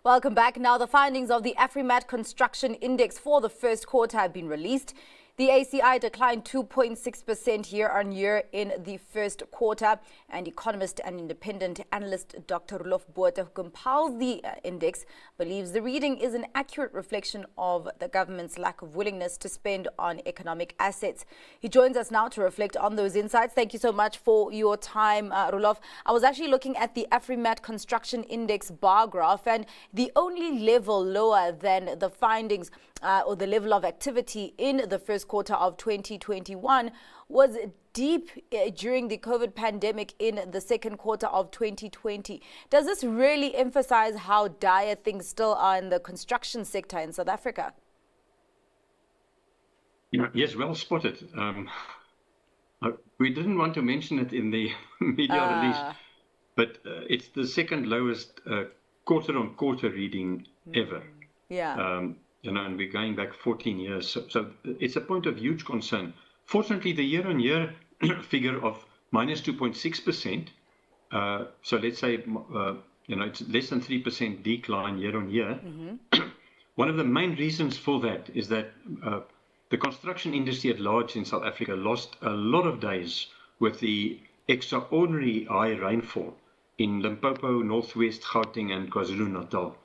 Welcome back. Now, the findings of the Afrimat Construction Index for the first quarter have been released. The ACI declined 2.6% year-on-year in the first quarter, and economist and independent analyst Dr. Roelof Botha, who compiles the index, believes the reading is an accurate reflection of the government's lack of willingness to spend on economic assets. He joins us now to reflect on those insights. Thank you so much for your time, Roelof. I was actually looking at the Afrimat Construction Index bar graph, and the only level lower than the findings or the level of activity in the first quarter of 2021 was deep during the COVID pandemic in the second quarter of 2020. Does this really emphasize how dire things still are in the construction sector in South Africa? Yes, well spotted. We didn't want to mention it in the media release, but it's the second lowest quarter-on-quarter reading ever. Yeah. And we're going back 14 years. So it's a point of huge concern. Fortunately, the year-on-year figure of minus 2.6%, so let's say, it's less than 3% decline year-on-year. One of the main reasons for that is that the construction industry at large in South Africa lost a lot of days with the extraordinary high rainfall in Limpopo, Northwest, Gauteng, and KwaZulu-Natal.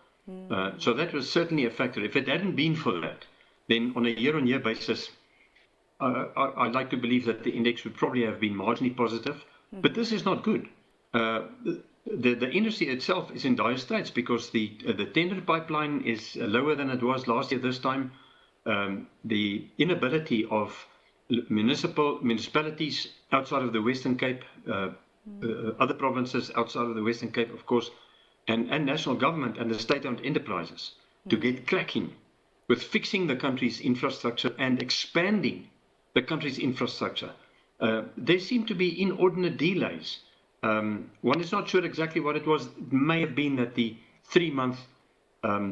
So that was certainly a factor. If it hadn't been for that, then on a year-on-year basis, I'd like to believe that the index would probably have been marginally positive. But this is not good. The industry itself is in dire straits because the tender pipeline is lower than it was last year this time. The inability of municipalities outside of the Western Cape, other provinces outside of the Western Cape, of course, and national government and the state-owned enterprises to get cracking with fixing the country's infrastructure and expanding the country's infrastructure. There seem to be inordinate delays. One is not sure exactly what it was. It may have been that the 3-month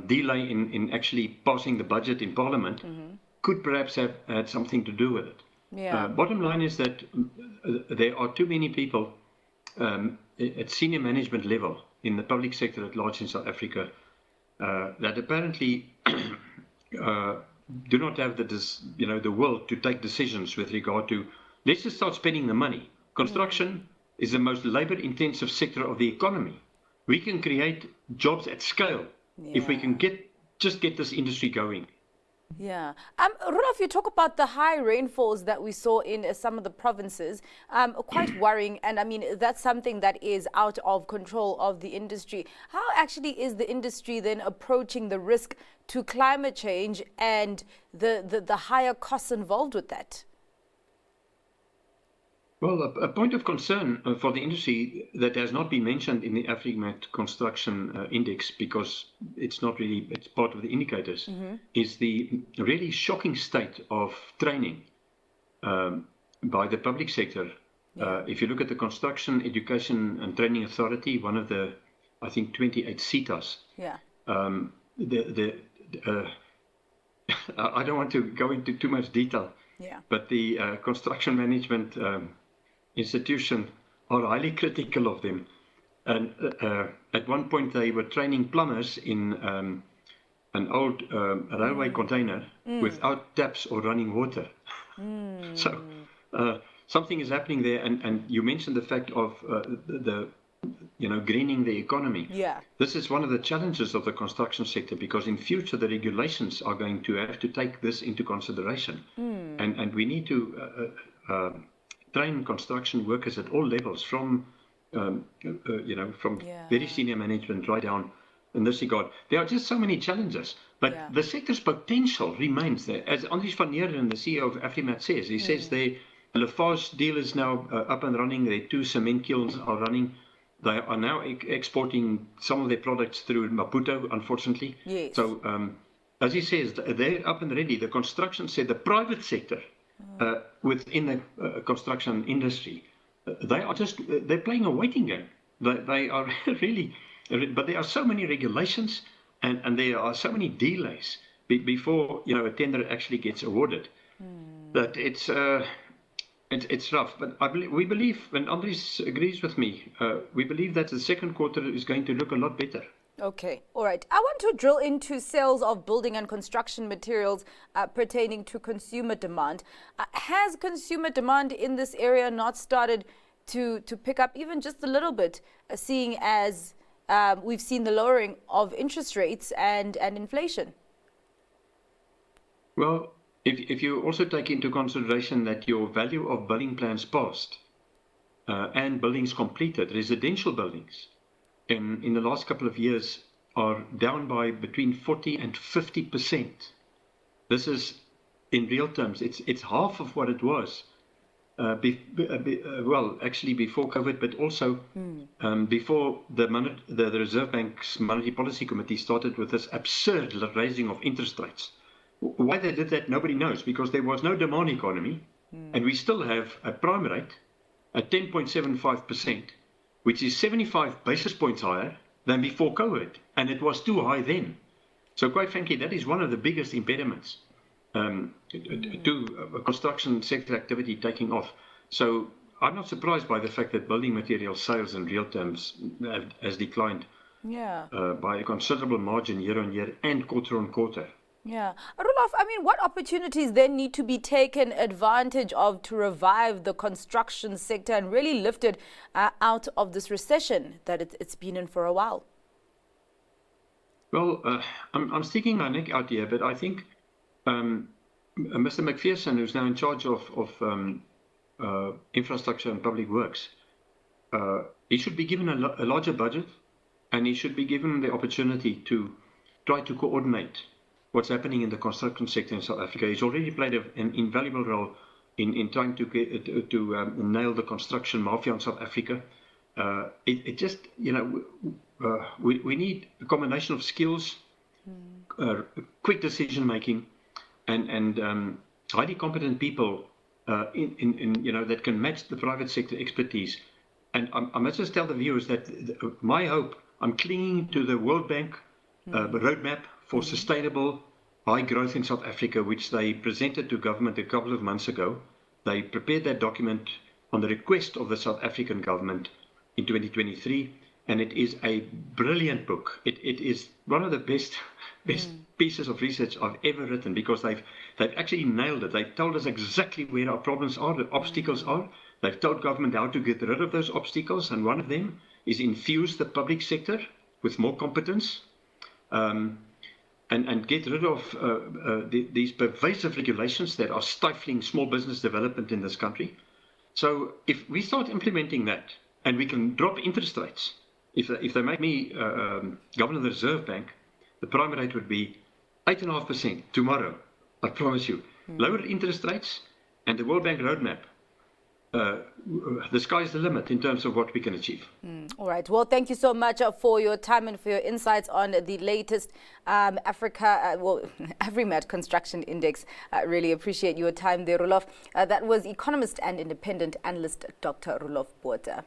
delay in actually passing the budget in Parliament could perhaps have had something to do with it. Yeah. Bottom line is that there are too many people at senior management level in the public sector at large in South Africa that apparently do not have the will to take decisions with regard to, let's just start spending the money. Construction is the most labor-intensive sector of the economy. We can create jobs at scale if we can just get this industry going. Yeah. Roelof, you talk about the high rainfalls that we saw in some of the provinces, quite worrying. And I mean, that's something that is out of control of the industry. How actually is the industry then approaching the risk to climate change and the higher costs involved with that? Well, a point of concern for the industry that has not been mentioned in the Afrimat Construction Index, because it's not really, it's part of the indicators, is the really shocking state of training by the public sector. If you look at the Construction Education and Training Authority, one of the, I think, 28 CETAs, I don't want to go into too much detail, but the construction management institution are highly critical of them. And at one point they were training plumbers in an old railway container without taps or running water. So something is happening there. And you mentioned the fact of greening the economy. This is one of the challenges of the construction sector, because in future the regulations are going to have to take this into consideration. And we need to train construction workers at all levels, from very senior management right down in this regard. There are just so many challenges, but the sector's potential remains there. As Andries van Heerden, the CEO of Afrimat, says, he says the Lafarge deal is now up and running. Their 2 cement kilns are running. They are now exporting some of their products through Maputo, unfortunately. So, as he says, they're up and ready. The construction sector, the private sector, within the construction industry, they're playing a waiting game. They are really, but there are so many regulations and there are so many delays before a tender actually gets awarded that it's rough. But we believe, and Andries agrees with me, we believe that the second quarter is going to look a lot better. Okay, all right. I want to drill into sales of building and construction materials pertaining to consumer demand. Has consumer demand in this area not started to pick up even just a little bit, seeing as we've seen the lowering of interest rates and inflation? Well, if you also take into consideration that your value of building plans passed and buildings completed, residential buildings, in the last couple of years are down by between 40 and 50%. This is, in real terms, it's half of what it was. Well, actually before COVID, but also before the Reserve Bank's Monetary Policy Committee started with this absurd raising of interest rates. Why they did that, nobody knows, because there was no demand economy, and we still have a prime rate at 10.75%, which is 75 basis points higher than before COVID, and it was too high then. So quite frankly, that is one of the biggest impediments to construction sector activity taking off. So I'm not surprised by the fact that building material sales in real terms has declined by a considerable margin year on year and quarter on quarter. Yeah. Roelof, I mean, what opportunities then need to be taken advantage of to revive the construction sector and really lift it out of this recession that it's been in for a while? Well, I'm sticking my neck out here, but I think Mr. McPherson, who's now in charge of infrastructure and public works, he should be given a larger budget, and he should be given the opportunity to try to coordinate what's happening in the construction sector in South Africa. He's already played an invaluable role in trying to nail the construction mafia in South Africa. It just, we need a combination of skills, quick decision making, and highly competent people that can match the private sector expertise. And I must just tell the viewers that my hope, I'm clinging to the World Bank roadmap for sustainable high growth in South Africa, which they presented to government a couple of months ago. They prepared that document on the request of the South African government in 2023, and it is a brilliant book. It is one of the best pieces of research I've ever written, because they've actually nailed it. They've told us exactly where our problems are, the obstacles are. They've told government how to get rid of those obstacles, and one of them is infuse the public sector with more competence, and get rid of these pervasive regulations that are stifling small business development in this country. So if we start implementing that, and we can drop interest rates, if they make me governor of the Reserve Bank, the prime rate would be 8.5% tomorrow, I promise you. Lower interest rates and the World Bank roadmap. The sky's the limit in terms of what we can achieve. All right. Well, thank you so much for your time and for your insights on the latest Afrimat Construction Index. I really appreciate your time there, Roelof. That was economist and independent analyst Dr. Roelof Botha.